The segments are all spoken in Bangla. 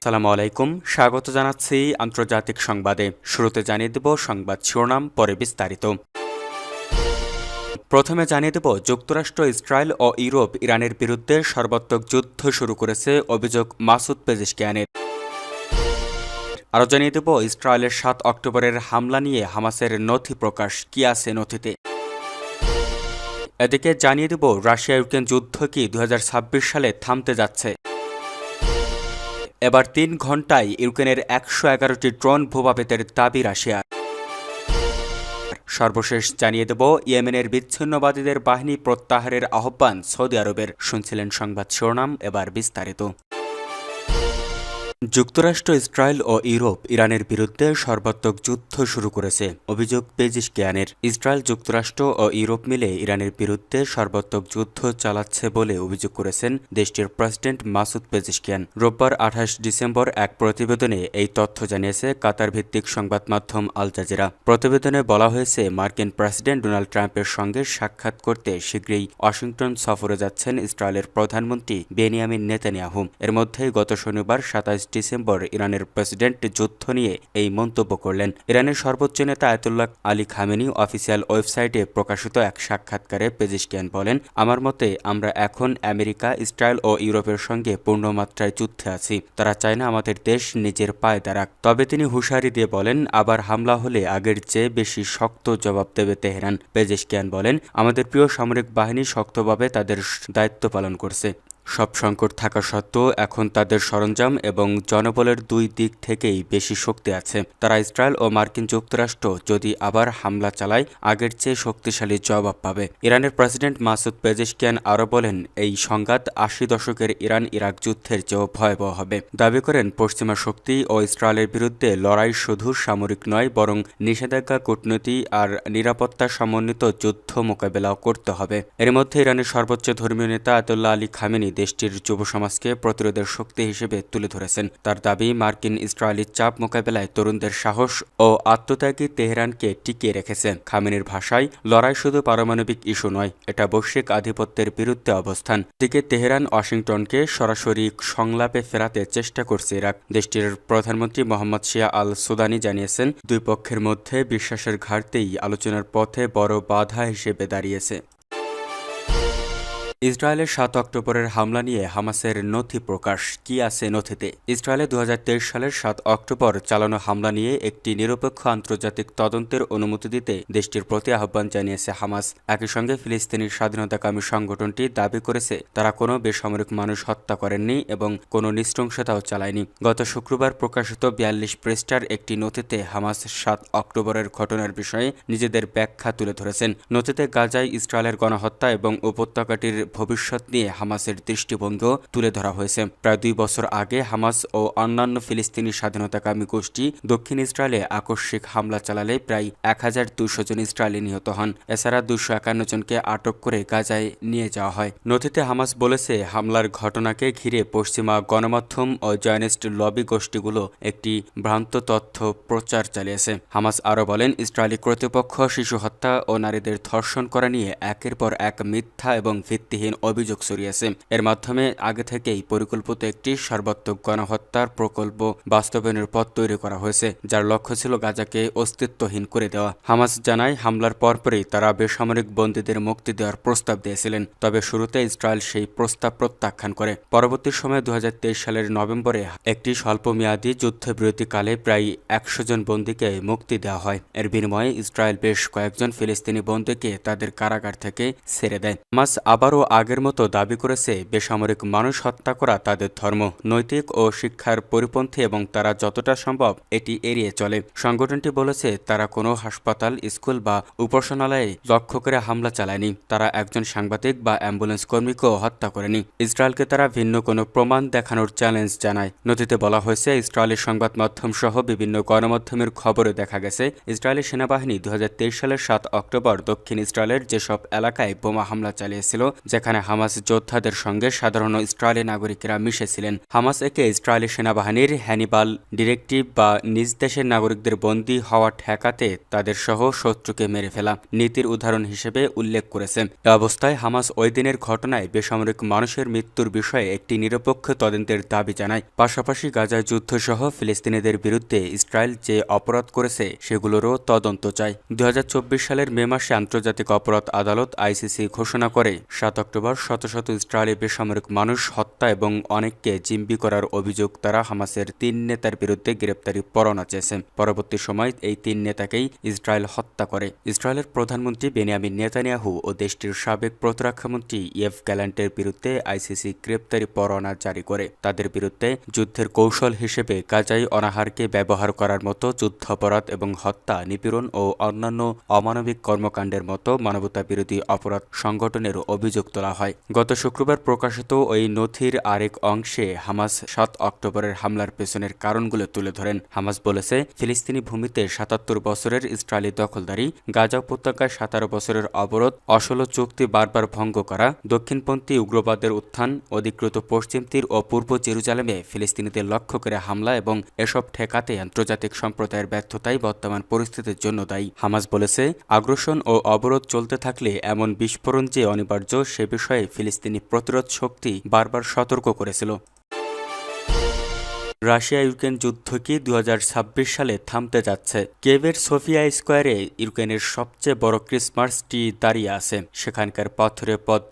আসসালামু আলাইকুম, স্বাগত জানাচ্ছি আন্তর্জাতিক সংবাদে। শুরুতে জানিয়ে দেব সংবাদ শিরোনাম, পরে বিস্তারিত। প্রথমে জানিয়ে দেব যুক্তরাষ্ট্র, ইসরায়েল ও ইউরোপ ইরানের বিরুদ্ধে সর্বাত্মক যুদ্ধ শুরু করেছে, অভিযোগ মাসুদ পেজেশকিয়ানের। আরও জানিয়ে দেব ইসরায়েলের 7 অক্টোবরের হামলা নিয়ে হামাসের নথি প্রকাশ, কি আছে নথিতে। এদিকে জানিয়ে দেব রাশিয়া ইউক্রেন যুদ্ধ কি 2026 সালে থামতে যাচ্ছে। এবার 3 ঘন্টায় ইউক্রেনের 111টি ড্রোন ভূপাতিতের দাবি রাশিয়ার। সর্বশেষ জানিয়ে দেব ইয়েমেনের বিচ্ছিন্নবাদীদের বাহিনী প্রত্যাহারের আহ্বান সৌদি আরবের। শুনছিলেন সংবাদ শিরোনাম, এবার বিস্তারিত। যুক্তরাষ্ট্র, ইসরায়েল ও ইউরোপ ইরানের বিরুদ্ধে সর্বাত্মক যুদ্ধ শুরু করেছে, অভিযোগ পেজেশকিয়ানের। ইসরায়েল, যুক্তরাষ্ট্র ও ইউরোপ মিলে ইরানের বিরুদ্ধে সর্বাত্মক যুদ্ধ চালাচ্ছে বলে অভিযোগ করেছেন দেশটির প্রেসিডেন্ট মাসুদ পেজেশকিয়ান। রোববার 28 ডিসেম্বর এক প্রতিবেদনে এই তথ্য জানিয়েছে কাতার ভিত্তিক সংবাদ মাধ্যম আল জাজিরা। প্রতিবেদনে বলা হয়েছে, মার্কিন প্রেসিডেন্ট ডোনাল্ড ট্রাম্পের সঙ্গে সাক্ষাৎ করতে শীঘ্রই ওয়াশিংটন সফরে যাচ্ছেন ইসরায়েলের প্রধানমন্ত্রী বেনিয়ামিন নেতানিয়াহু। এর মধ্যেই গত শনিবার 27 ডিসেম্বর ইরানের প্রেসিডেন্ট যুদ্ধ নিয়ে এই মন্তব্য করলেন। ইরানের সর্বোচ্চ নেতা আয়াতুল্লাহ আলী খামেনি অফিসিয়াল ওয়েবসাইটে প্রকাশিত এক সাক্ষাৎকারে পেজেশকিয়ান বলেন, আমার মতে আমরা এখন আমেরিকা, ইসরায়েল ও ইউরোপের সঙ্গে পূর্ণমাত্রায় যুদ্ধে আছি। তারা চায় না আমাদের দেশ নিজের পায়ে দাঁড়াক। তবে তিনি হুঁশিয়ারি দিয়ে বলেন, আবার হামলা হলে আগের চেয়ে বেশি শক্ত জবাব দেবে তেহরান। পেজেশকিয়ান বলেন, আমাদের প্রিয় সামরিক বাহিনী শক্তভাবে তাদের দায়িত্ব পালন করছে। সব সংকট থাকা সত্ত্বেও এখন তাদের সরঞ্জাম এবং জনবলের দুই দিক থেকেই বেশি শক্তি আছে। তারা ইসরায়েল ও মার্কিন যুক্তরাষ্ট্র যদি আবার হামলা চালায় আগের চেয়ে শক্তিশালী জবাব পাবে। ইরানের প্রেসিডেন্ট মাসুদ পেজেশকিয়ান আরও বলেন, এই সংঘাত 80 দশকের ইরান ইরাক যুদ্ধের চেয়েও ভয়াবহ হবে। দাবি করেন, পশ্চিমা শক্তি ও ইসরায়েলের বিরুদ্ধে লড়াই শুধু সামরিক নয়, বরং নিষেধাজ্ঞা, কূটনীতি আর নিরাপত্তা সমন্বিত যুদ্ধ মোকাবেলাও করতে হবে। এর মধ্যে ইরানের সর্বোচ্চ ধর্মীয় নেতা আয়াতুল্লাহ আলী খামেনি দেশটির যুব সমাজকে প্রতিরোধের শক্তি হিসেবে তুলে ধরেছেন। তার দাবি, মার্কিন ইসরায়েলি চাপ মোকাবেলায় তরুণদের সাহস ও আত্মত্যাগী তেহরানকে টিকিয়ে রেখেছে। খামেনির ভাষায়, লড়াই শুধু পারমাণবিক ইস্যু নয়, এটা বৈশ্বিক আধিপত্যের বিরুদ্ধে অবস্থান। দিকে তেহরান ওয়াশিংটনকে সরাসরি সংলাপে ফেরাতে চেষ্টা করছে ইরাক। দেশটির প্রধানমন্ত্রী মোহাম্মদ শিয়া আল সুদানি জানিয়েছেন, দুই পক্ষের মধ্যে বিশ্বাসের ঘাটতিই আলোচনার পথে বড় বাধা হিসেবে দাঁড়িয়েছে। ইসরায়েলের 7 অক্টোবরের হামলা নিয়ে হামাসের নথি প্রকাশ, কি আছে নথিতে। ইসরায়েলে 2023 সালের 7 অক্টোবর চালানো হামলা নিয়ে একটি নিরপেক্ষ আন্তর্জাতিক তদন্তের অনুমতি দিতে দেশটির প্রতি আহ্বান জানিয়েছে হামাস। একই সঙ্গে ফিলিস্তিনি স্বাধীনতাকামী সংগঠনটি দাবি করেছে, তারা কোনো বেসামরিক মানুষ হত্যা করেননি এবং কোনো নৃশংসতাও চালায়নি। গত শুক্রবার প্রকাশিত 42 পৃষ্ঠার একটি নথিতে হামাস 7 অক্টোবরের ঘটনার বিষয়ে নিজেদের ব্যাখ্যা তুলে ধরেছেন। নথিতে গাজায় ইসরায়েলের গণহত্যা এবং উপত্যকাটির ভবিষ্যৎ নিয়ে হামাসের দৃষ্টিভঙ্গিও তুলে ধরা হয়েছে। প্রায় 2 বছর আগে হামাস ও অন্যান্য ফিলিস্তিনি স্বাধীনতাকামী গোষ্ঠী দক্ষিণ ইসরায়েলে আকস্মিক হামলা চালালে প্রায় 1200 জন ইসরায়েলি নিহত হন। এছাড়া 251 জনকে আটক করে গাজায় নিয়ে যাওয়া হয়। নথিতে হামাস বলেছে, হামলার ঘটনাকে ঘিরে পশ্চিমা গণমাধ্যম ও জয়নিস্ট লবি গোষ্ঠীগুলো একটি ভ্রান্ত তথ্য প্রচার চালিয়েছে। হামাস আরও বলেন, ইসরায়েলি কর্তৃপক্ষ শিশু হত্যা ও নারীদের ধর্ষণ করা নিয়ে একের পর এক মিথ্যা এবং ভিত্তিহীন অভিযোগ ছড়িয়েছে। এর মাধ্যমে আগে থেকেই পরিকল্পিত একটি সর্বাত্মক গণহত্যার প্রকল্প বাস্তবায়নের পথ তৈরি করা হয়েছে, যার লক্ষ্য ছিল গাজাকে অস্তিত্বহীন করে দেওয়া। হামাস জানায়, হামলার পরপরই তারা বেসামরিক বন্দীদের মুক্তি দেওয়ার প্রস্তাব দিয়েছিলেন, তবে শুরুতে ইসরায়েল সেই প্রস্তাব প্রত্যাখ্যান করে। পরবর্তী সময়ে 2023 সালের নভেম্বরে একটি স্বল্পমেয়াদী যুদ্ধবিরতিকালে প্রায় 100 জন বন্দীকে মুক্তি দেওয়া হয়। এর বিনিময়ে ইসরায়েল বেশ কয়েকজন ফিলিস্তিনি বন্দীকে তাদের কারাগার থেকে ছেড়ে দেয়। হামাস আবারও আগের মতো দাবি করেছে, বেসামরিক মানুষ হত্যা করা তাদের ধর্ম, নৈতিক ও শিক্ষার পরিপন্থী এবং তারা যতটা সম্ভব এটি এড়িয়ে চলে। সংগঠনটি বলেছে, তারা কোনো হাসপাতাল, স্কুল বা উপাসনালয়ে লক্ষ্য করে হামলা চালায়নি। তারা একজন সাংবাদিক বা অ্যাম্বুলেন্স কর্মীকেও হত্যা করেনি। ইসরায়েলকে তারা ভিন্ন কোনো প্রমাণ দেখানোর চ্যালেঞ্জ জানায়। নথিতে বলা হয়েছে, ইসরায়েলি সংবাদ মাধ্যম সহ বিভিন্ন গণমাধ্যমের খবরে দেখা গেছে, ইসরায়েলি সেনাবাহিনী 2023 সালের 7 অক্টোবর দক্ষিণ ইসরায়েলের যেসব এলাকায় বোমা হামলা চালিয়েছিল, যেখানে হামাস যোদ্ধাদের সঙ্গে সাধারণ ইসরায়েলি নাগরিকেরা মিশেছিলেন। হামাস একে ইসরায়েলি সেনাবাহিনীর হ্যানিবাল ডিরেক্টিভ বা নিজ দেশের নাগরিকদের বন্দী হওয়া ঠেকাতে তাদের সহ শত্রুকে মেরে ফেলা নীতির উদাহরণ হিসেবে উল্লেখ করেছে। এ অবস্থায় হামাস ওই দিনের ঘটনায় বেসামরিক মানুষের মৃত্যুর বিষয়ে একটি নিরপেক্ষ তদন্তের দাবি জানায়। পাশাপাশি গাজায় যুদ্ধসহ ফিলিস্তিনিদের বিরুদ্ধে ইসরায়েল যে অপরাধ করেছে সেগুলোরও তদন্ত চায়। 2024 সালের মে মাসে আন্তর্জাতিক অপরাধ আদালত আইসিসি ঘোষণা করে 7 অক্টোবর শত শত ইসরায়েলি বেসামরিক মানুষ হত্যা এবং অনেককে জিম্মি করার অভিযোগ তারা হামাসের 3 নেতার বিরুদ্ধে গ্রেপ্তারি পরোয়ানা চেয়েছে। পরবর্তী সময় এই 3 নেতাকেই ইসরায়েল হত্যা করে। ইসরায়েলের প্রধানমন্ত্রী বেনিয়ামিন নেতানিয়াহু ও দেশটির সাবেক প্রতিরক্ষামন্ত্রী ইয়েভ গ্যালান্টের বিরুদ্ধে আইসিসি গ্রেপ্তারি পরোয়ানা জারি করে। তাদের বিরুদ্ধে যুদ্ধের কৌশল হিসেবে গাজায় অনাহারকে ব্যবহার করার মতো যুদ্ধাপরাধ এবং হত্যা, নিপীড়ন ও অন্যান্য অমানবিক কর্মকাণ্ডের মতো মানবতা বিরোধী অপরাধ সংগঠনের অভিযোগ তোলা হয়। গত শুক্রবার প্রকাশিত ওই নথির আরেক অংশে হামাস 7 অক্টোবরের হামলার পেছনের কারণগুলো তুলে ধরেন। হামাস বলেছে, ফিলিস্তিনি ভূমিতে 77 বছরের ইসরায়েলি দখলদারি, গাজা উপত্যকায় 17 বছরের অবরোধ, অসলো চুক্তি বারবার ভঙ্গ করা, দক্ষিণপন্থী উগ্রবাদের উত্থান, অধিকৃত পশ্চিম তীর ও পূর্ব জেরুজালেমে ফিলিস্তিনিদের লক্ষ্য করে হামলা এবং এসব ঠেকাতে আন্তর্জাতিক সম্প্রদায়ের ব্যর্থতাই বর্তমান পরিস্থিতির জন্য দায়ী। হামাস বলেছে, আগ্রাসন ও অবরোধ চলতে থাকলে এমন বিস্ফোরণ যে অনিবার্য সে বিষয়ে ফিলিস্তিনি প্রতিরোধ শক্তি বারবার সতর্ক করেছিল। রাশিয়া ইউক্রেন যুদ্ধ কি 2026 সালে থামতে যাচ্ছে? কিয়েভের সোফিয়া স্কোয়ারে ইউক্রেনের সবচেয়ে বড় ক্রিসমাস ট্রি দাঁড়িয়ে আছে। সেখানকার পথ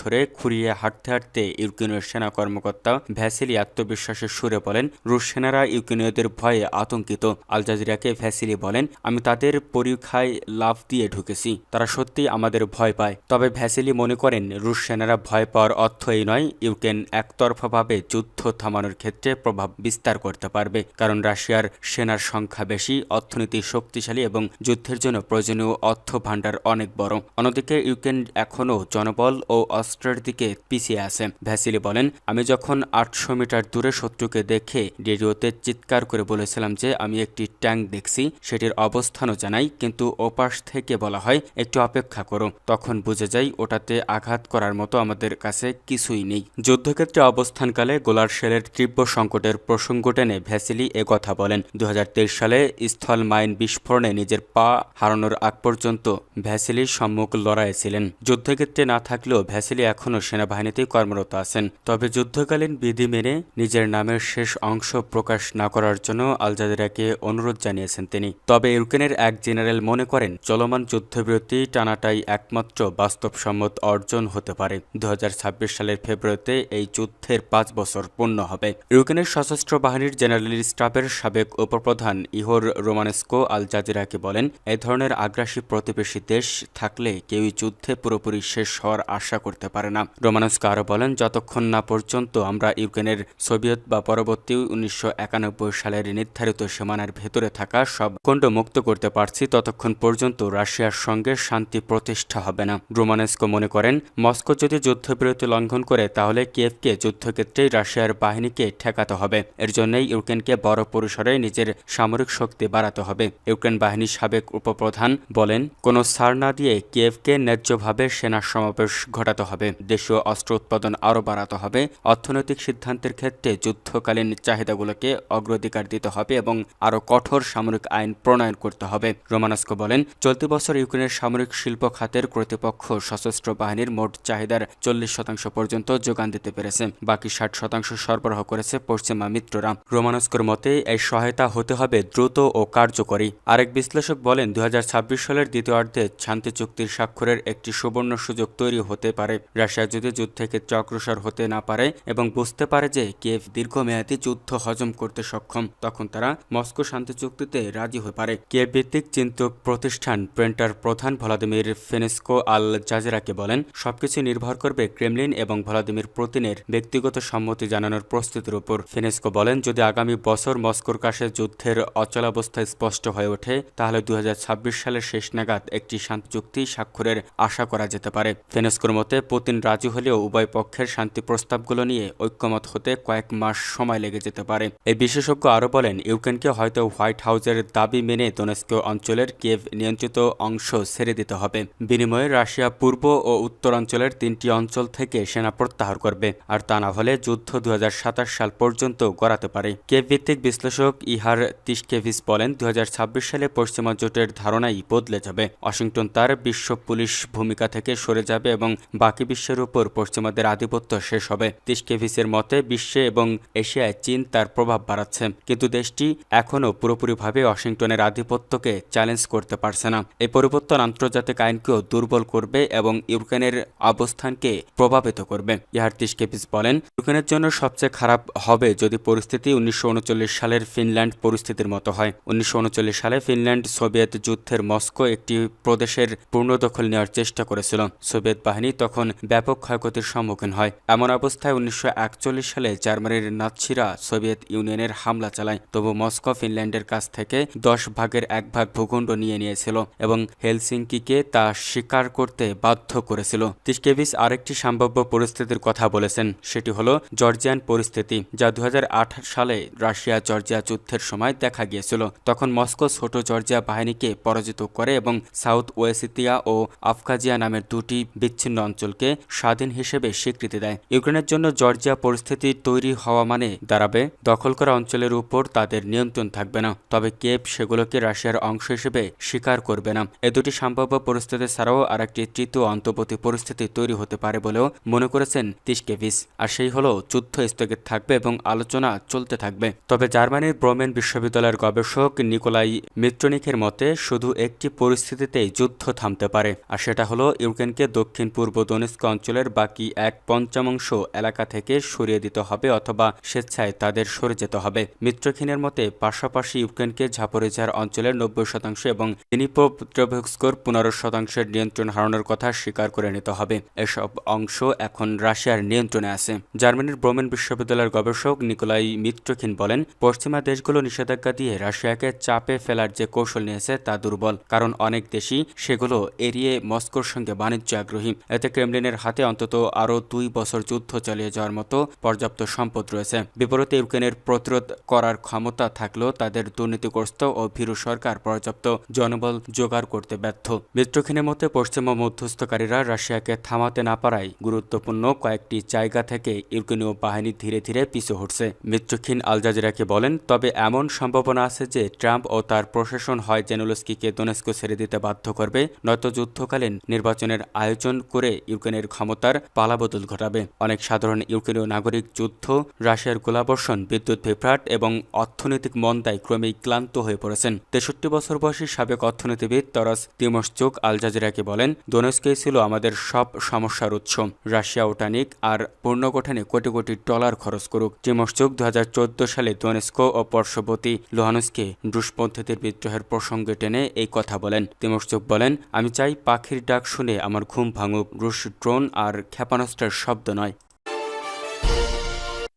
ধরে খুঁড়িয়ে হাঁটতে হাঁটতে ইউক্রেনের সেনা কর্মকর্তা ভ্যাসিলি আত্মবিশ্বাসের সুরে বলেন, রুশ সেনারা ইউক্রেনীয়দের ভয়ে আতঙ্কিত। আল জাজিরাকে ভ্যাসিলি বলেন, আমি তাদের পরীক্ষায় লাফ দিয়ে ঢুকেছি, তারা সত্যি আমাদের ভয় পায়। তবে ভ্যাসিলি মনে করেন, রুশ সেনারা ভয় পাওয়ার অর্থ এই নয় ইউক্রেন একতরফাভাবে যুদ্ধ থামানোর ক্ষেত্রে প্রভাব বিস্তার করতে পারবে, কারণ রাশিয়ার সেনার সংখ্যা বেশি, অর্থনীতি শক্তিশালী এবং যুদ্ধের জন্য প্রয়োজনীয় অর্থ ভাণ্ডার অনেক বড়। অন্যদিকে ইউক্রেন এখনও জনবল ও অস্ত্রের দিকে পিছিয়ে আছে। ভ্যাসিলি বলেন, আমি যখন 800 মিটার দূরে শত্রুকে দেখে রেডিওতে চিৎকার করে বলেছিলাম যে আমি একটি ট্যাঙ্ক দেখছি, সেটির অবস্থানও জানাই, কিন্তু ওপাশ থেকে বলা হয় একটু অপেক্ষা করো, তখন বুঝে যাই ওটাতে আঘাত করার মতো আমাদের কাছে কিছুই নেই। যুদ্ধক্ষেত্রে অবস্থানকালে গোলার শেলের তীব্র সংকটের প্রসঙ্গ টেনে ভ্যাসিলি একথা বলেন। 2023 সালে স্থল মাইন বিস্ফোরণে নিজের পা হারানোর আগ পর্যন্ত ভ্যাসিলির সম্মুখ লড়াইয়ে ছিলেন। যুদ্ধক্ষেত্রে না থাকলেও ভ্যাসিলি এখনও সেনাবাহিনীতেই কর্মরত আছেন। তবে যুদ্ধকালীন বিধি মেনে নিজের নামের শেষ অংশ প্রকাশ না করার জন্য আল জাজিরাকে অনুরোধ জানিয়েছেন তিনি। তবে ইউক্রেনের এক জেনারেল মনে করেন, চলমান যুদ্ধবিরতি টানাটাই একমাত্র বাস্তবসম্মত অর্জন হতে পারে। 2026 সালের ফেব্রুয়ারিতে এই যুদ্ধের 5 বছর পূর্ণ হবে। ইউক্রেনের সশস্ত্র বাহিনীর জেনারেল স্টাফের সাবেক উপপ্রধান ইহোর রোমানেস্কো আল জাজিরাকে বলেন, এই ধরনের আগ্রাসী প্রতিবেশী দেশ থাকলে কেউই যুদ্ধে পুরোপুরি শেষ হওয়ার আশা করতে পারে না। রোমানেস্কো আরও বলেন, যতক্ষণ না পর্যন্ত আমরা ইউক্রেনের সোভিয়েত বা পরবর্তী 1991 সালের নির্ধারিত সীমানার ভেতরে থাকা সব খণ্ড মুক্ত করতে পারছি, ততক্ষণ পর্যন্ত রাশিয়ার সঙ্গে শান্তি প্রতিষ্ঠা হবে না। রোমানেস্কো মনে করেন, মস্কো যদি যুদ্ধবিরতি লঙ্ঘন করে তাহলে কিয়েভকে যুদ্ধক্ষেত্রেই রাশিয়ার বাহিনীকে ঠেকাতে হবে। এর জন্যই ইউক্রেনকে বড় পরিসরে নিজের সামরিক শক্তি বাড়াতে হবে। ইউক্রেন বাহিনীর সাবেক উপপ্রধান বলেন, কোনো ছাড় না দিয়ে কিয়েভকে ন্যায্যভাবে সেনা সমাবেশ ঘটাতে হবে, দেশীয় অস্ত্র উৎপাদন আরও বাড়াতে হবে, অর্থনৈতিক সিদ্ধান্তের ক্ষেত্রে যুদ্ধকালীন চাহিদাগুলোকে অগ্রাধিকার দিতে হবে এবং আরও কঠোর সামরিক আইন প্রণয়ন করতে হবে। রোমানেস্কো বলেন, চলতি বছর ইউক্রেনের সামরিক শিল্প খাতের কর্তৃপক্ষ সশস্ত্র বাহিনীর মোট চাহিদার 40% পর্যন্ত যোগান দিতে পেরেছে, বাকি 60% সরবরাহ করেছে পশ্চিমা মিত্ররা। রোমানেস্কোর মতে এই সহায়তা হতে হবে দ্রুত ও কার্যকরী। আরেক বিশ্লেষক বলেন, 2026 সালের দ্বিতীয়ার্ধে শান্তি চুক্তির স্বাক্ষরের একটি সুবর্ণ সুযোগ তৈরি হতে পারে। রাশিয়া যদি যুদ্ধক্ষেত্রে অগ্রসর হতে না পারে এবং বুঝতে পারে যে কিয়েভ দীর্ঘমেয়াদী যুদ্ধ হজম করতে সক্ষম, তখন তারা মস্কো শান্তি চুক্তিতে রাজি হতে পারে। কিয়েভ ভিত্তিক চিন্তক প্রতিষ্ঠান প্রেন্টার প্রধান ভ্লাদিমির ফেনেস্কো আল জাজিরাকে বলেন, সবকিছু নির্ভর করবে ক্রেমলিন এবং ভ্লাদিমির পুতিনের ব্যক্তিগত সম্মতি জানানোর প্রস্তুতির উপর। ফেনেস্কো বলেন, যদি আগামী বছর মস্কোর কাছে যুদ্ধের অচলাবস্থা স্পষ্ট হয়ে ওঠে, তাহলে 2026 সালের শেষ নাগাদ একটি শান্তি চুক্তি স্বাক্ষরের আশা করা যেতে পারে। ফেনেস্কোর মতে পুতিন রাজি হলেও উভয় পক্ষের শান্তি প্রস্তাবগুলো নিয়ে ঐক্যমত হতে কয়েক মাস সময় লেগে যেতে পারে। এই বিশেষজ্ঞ আরও বলেন, ইউক্রেনকে হয়তো হোয়াইট হাউসের দাবি মেনে দোনেস্ক অঞ্চলের কিয়েভ নিয়ন্ত্রিত অংশ ছেড়ে দিতে হবে। বিনিময়ে রাশিয়া পূর্ব ও উত্তরাঞ্চলের 3টি অঞ্চল থেকে সেনা প্রত্যাহার করবে, আর তা না হলে যুদ্ধ 2027 সাল পর্যন্ত গড়াতে পারে। কিয়েভ ভিত্তিক বিশ্লেষক ইহার তিশকেভিচ বলেন, 2026 সালে পশ্চিমা জোটের ধারণাই বদলে যাবে। ওয়াশিংটন তার বিশ্ব পুলিশ ভূমিকা থেকে সরে যাবে এবং বাকি বিশ্বের উপর পশ্চিমাদের আধিপত্য শেষ হবে। তিশকেভিচের মতে বিশ্বে এবং এশিয়ায় চীন তার প্রভাব বাড়াচ্ছে, কিন্তু দেশটি এখনও পুরোপুরিভাবে ওয়াশিংটনের আধিপত্যকে চ্যালেঞ্জ করতে পারছে না। এই পরিবর্তন আন্তর্জাতিক আইনকেও দুর্বল করবে এবং ইউক্রেনের অবস্থানকে প্রভাবিত করবে। ইহার তিশকেভিচ বলেন, ইউক্রেনের জন্য সবচেয়ে খারাপ হবে যদি পরিস্থিতি 1939 সালের ফিনল্যান্ড পরিস্থিতির মতো হয়। 1939 সালে ফিনল্যান্ড সোভিয়েত যুদ্ধের মস্কো একটি প্রদেশের পূর্ণদখল নেওয়ার চেষ্টা করেছিল। সোভিয়েত বাহিনী তখন ব্যাপক ক্ষয়ক্ষতির সম্মুখীন হয়। এমন অবস্থায় 1941 সালে জার্মানির নাৎসিরা সোভিয়েত ইউনিয়নের হামলা চালায়। তবু মস্কো ফিনল্যান্ডের কাছ থেকে 10 ভাগের 1 ভাগ ভূখণ্ড নিয়েছিল এবং হেলসিঙ্কিকে তা স্বীকার করতে বাধ্য করেছিল। তিশকেভিচ আরেকটি সম্ভাব্য পরিস্থিতির কথা বলেছেন, সেটি হলো জর্জিয়ান পরিস্থিতি, যা 2008 সালে রাশিয়া জর্জিয়া যুদ্ধের সময় দেখা গিয়েছিল। তখন মস্কো ছোট জর্জিয়া বাহিনীকে পরাজিত করে এবং সাউথ ওয়েসিতিয়া ও আফখাজিয়া নামের 2টি বিচ্ছিন্ন অঞ্চলকে স্বাধীন হিসেবে স্বীকৃতি দেয়। ইউক্রেনের জন্য জর্জিয়া পরিস্থিতি তৈরি হওয়া মানে দাঁড়াবে দখল করা অঞ্চলের উপর তাদের নিয়ন্ত্রণ থাকবে না, তবে কিয়েভ সেগুলোকে রাশিয়ার অংশ হিসেবে স্বীকার করবে না। এ দুটি সম্ভাব্য পরিস্থিতি ছাড়াও আরেকটি তৃতীয় অন্তর্বর্তী পরিস্থিতি তৈরি হতে পারে বলেও মনে করেছেন তিশকেভিচ, আর সেই হলো যুদ্ধ স্থগিত থাকবে এবং আলোচনা চলতে থাকবে। তবে জার্মানির ব্রোমেন বিশ্ববিদ্যালয়ের গবেষক নিকোলাই মিত্রনিকের মতে শুধু একটি পরিস্থিতিতেই যুদ্ধ থামতে পারে, আর সেটা হলো ইউক্রেনকে দক্ষিণ পূর্ব দোনেস্ক অঞ্চলের বাকি 1/5 এলাকা থেকে সরিয়ে দিতে হবে অথবা স্বেচ্ছায় তাদের সরে যেতে হবে। মিত্রখিনের মতে পাশাপাশি ইউক্রেনকে ঝাপোরিঝিয়ার অঞ্চলের 90% এবং দিনিপ্রোপেট্রোভস্কোর 15% নিয়ন্ত্রণ হারানোর কথা স্বীকার করে নিতে হবে। এসব অংশ এখন রাশিয়ার নিয়ন্ত্রণে আছে। জার্মানির ব্রোমেন বিশ্ববিদ্যালয়ের গবেষক নিকোলাই মিত্রখিন বলেন, পশ্চিমা দেশগুলো নিষেধাজ্ঞা দিয়ে রাশিয়াকে চাপে ফেলার যে কৌশল নিয়েছে তা দুর্বল, কারণ অনেক দেশই সেগুলো এড়িয়ে মস্কোর সঙ্গে বাণিজ্য আগ্রহী। এতে ক্রেমলিনের হাতে অন্তত আরও 2 বছর যুদ্ধ চালিয়ে যাওয়ার মতো পর্যাপ্ত সম্পদ রয়েছে। বিপরীতে ইউক্রেনের প্রতিরোধ করার ক্ষমতা থাকলেও তাদের দুর্নীতিগ্রস্ত ও ভীরু সরকার পর্যাপ্ত জনবল জোগাড় করতে ব্যর্থ। মিত্রখিনের মতে পশ্চিমা মধ্যস্থকারীরা রাশিয়াকে থামাতে না পারায় গুরুত্বপূর্ণ কয়েকটি জায়গা থেকে ইউক্রেনীয় বাহিনী ধীরে ধীরে পিছু হটছে। মিত্রখিন আল জাজিরাকে বলেন, তবে এমন সম্ভাবনা আছে যে ট্রাম্প ও তার প্রশাসন হয় জেনেলস্কিকে দোনেস্ক ছেড়ে দিতে বাধ্য করবে, নয়তো যুদ্ধকালীন নির্বাচনের আয়োজন করে ইউক্রেনের ক্ষমতার পালাবদল ঘটাবে। অনেক সাধারণ ইউক্রেনীয় নাগরিক যুদ্ধ, রাশিয়ার গোলাবর্ষণ, বিদ্যুৎ বিভ্রাট এবং অর্থনৈতিক মন্দায় ক্রমেই ক্লান্ত হয়ে পড়েছেন। 63 বছর বয়সী সাবেক অর্থনীতিবিদ তরাস তিমোশচুক আল জাজিরাকে বলেন, দোনেস্কই ছিল আমাদের সব সমস্যার উৎস। রাশিয়া ওটা নিক আর পুনর্গঠনে কোটি কোটি ডলার খরচ করুক। তিমোশচুক 2014 সালে দোনেস্ক ও পার্শ্ববর্তী লুহানস্কে রুশপন্থীদের বিদ্রোহের প্রসঙ্গে টেনে এই কথা বলেন। তিমোশচুক বলেন, আমি চাই পাখির ডাক শুনে আমার ঘুম ভাঙুক, রুশ ড্রোন আর ক্ষেপণাস্ত্রের শব্দ নয়।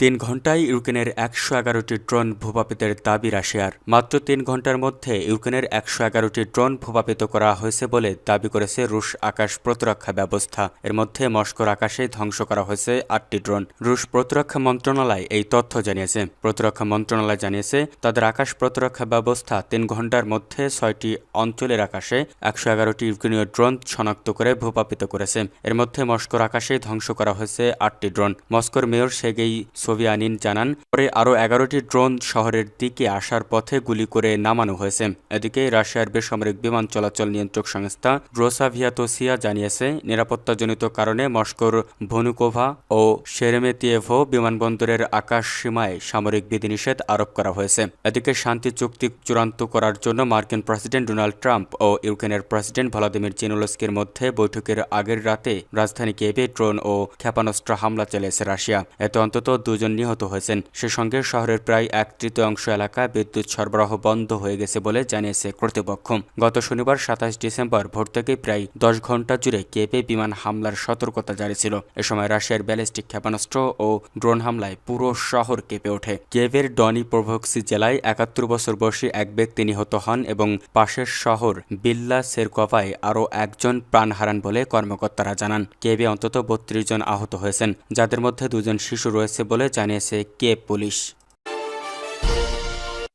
3 ঘণ্টায় ইউক্রেনের 111টি ড্রোন ভূপাতিতের দাবি রাশিয়ার। মাত্র 3 ঘণ্টার মধ্যে ইউক্রেনের 111টি ড্রোন ভূপাতিত করা হয়েছে বলে দাবি করেছে রুশ আকাশ প্রতিরক্ষা ব্যবস্থা। এর মধ্যে মস্কোর আকাশে ধ্বংস করা হয়েছে 8টি ড্রোন। রুশ প্রতিরক্ষা মন্ত্রণালয় এই তথ্য জানিয়েছে। প্রতিরক্ষা মন্ত্রণালয় জানিয়েছে তাদের আকাশ প্রতিরক্ষা ব্যবস্থা 3 ঘণ্টার মধ্যে 6টি অঞ্চলের আকাশে 111টি ইউক্রেনীয় ড্রোন শনাক্ত করে ভূপাতিত করেছে। এর মধ্যে মস্কোর আকাশে ধ্বংস করা হয়েছে 8টি ড্রোন। মস্কোর মেয়র সেগেই সোভিয়ানিন জানান, পরে আরও 11টি ড্রোন শহরের দিকে আসার পথে গুলি করে নামানো হয়েছে। এদিকে রাশিয়ার বেসামরিক বিমান চলাচল নিয়ন্ত্রক সংস্থা রোসাভিয়াতোসিয়া জানিয়েছে, নিরাপত্তাজনিত কারণে মস্কোর ভনুকোভা ও শেরেমেতিয়েভো বিমানবন্দরের আকাশ সীমায় সামরিক বিধিনিষেধ আরোপ করা হয়েছে। এদিকে শান্তি চুক্তি চূড়ান্ত করার জন্য মার্কিন প্রেসিডেন্ট ডোনাল্ড ট্রাম্প ও ইউক্রেনের প্রেসিডেন্ট ভলাদিমির জেলেনস্কির মধ্যে বৈঠকের আগের রাতে রাজধানী কিয়েভে ড্রোন ও ক্ষেপণাস্ত্র হামলা চালিয়েছে রাশিয়া। এতে অন্তত 2 2 জন নিহত হয়েছেন। সে সঙ্গে শহরের প্রায় 1/3 এলাকা বিদ্যুৎ সরবরাহ বন্ধ হয়ে গেছে বলে জানিয়েছে কর্তৃপক্ষ। গত শনিবার 27 ডিসেম্বর ভোর থেকে প্রায় 10 ঘন্টা জুড়ে কিয়েভে বিমান হামলার সতর্কতা জারি ছিল। এ সময় রাশিয়ার ব্যালিস্টিক ক্ষেপণাস্ত্র ও ড্রোন হামলায় পুরো শহর কেঁপে ওঠে। কিয়েভের ডনিপ্রোভস্কি জেলায় 71 বছর বয়সী এক ব্যক্তি নিহত হন এবং পাশের শহর বিল্লা সেরকভায় আরও একজন প্রাণ হারান বলে কর্মকর্তারা জানান। কিয়েভে অন্তত 32 জন আহত হয়েছেন, যাদের মধ্যে 2 জন শিশু রয়েছে বলে জানিয়েছে কিয়েভ পুলিশ।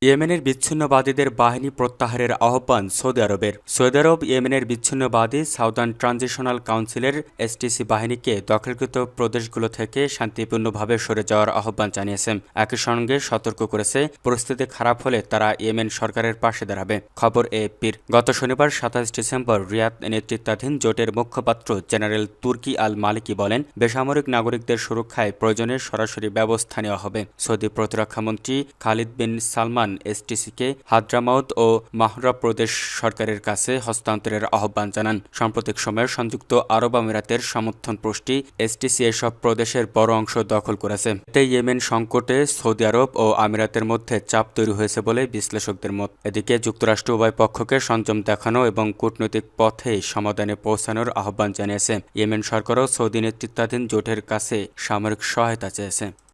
ইয়েমেনের বিচ্ছিন্নবাদীদের বাহিনী প্রত্যাহারের আহ্বান সৌদি আরবের। সৌদি আরব ইয়েমেনের বিচ্ছিন্নবাদী সাউদার্ন ট্রানজিশনাল কাউন্সিলের এসটিসি বাহিনীকে দখলকৃত প্রদেশগুলো থেকে শান্তিপূর্ণভাবে সরে যাওয়ার আহ্বান জানিয়েছে। একই সঙ্গে সতর্ক করেছে, পরিস্থিতি খারাপ হলে তারা ইয়েমেন সরকারের পাশে দাঁড়াবে। খবর এএফপির। গত শনিবার 27 ডিসেম্বর রিয়াদ নেতৃত্বাধীন জোটের মুখপাত্র জেনারেল তুর্কি আল মালিকি বলেন, বেসামরিক নাগরিকদের সুরক্ষায় প্রয়োজনে সরাসরি ব্যবস্থা নেওয়া হবে। সৌদি প্রতিরক্ষামন্ত্রী খালিদ বিন সালমান এসটিসিকে হাদ্রামাউত ও মাহরা প্রদেশ সরকারের কাছে হস্তান্তরের আহ্বান জানান। সাম্প্রতিক সময়ে সংযুক্ত আরব আমিরাতের সমর্থন পুষ্টি এসটিসি এসব প্রদেশের বড় অংশ দখল করেছে। এতে ইয়েমেন সংকটে সৌদি আরব ও আমিরাতের মধ্যে চাপ তৈরি হয়েছে বলে বিশ্লেষকদের মত। এদিকে যুক্তরাষ্ট্র উভয় পক্ষকে সংযম দেখানো এবং কূটনৈতিক পথে সমাধানে পৌঁছানোর আহ্বান জানিয়েছে। ইয়েমেন সরকারও সৌদি নেতৃত্বাধীন জোটের কাছে সামরিক সহায়তা চেয়েছে।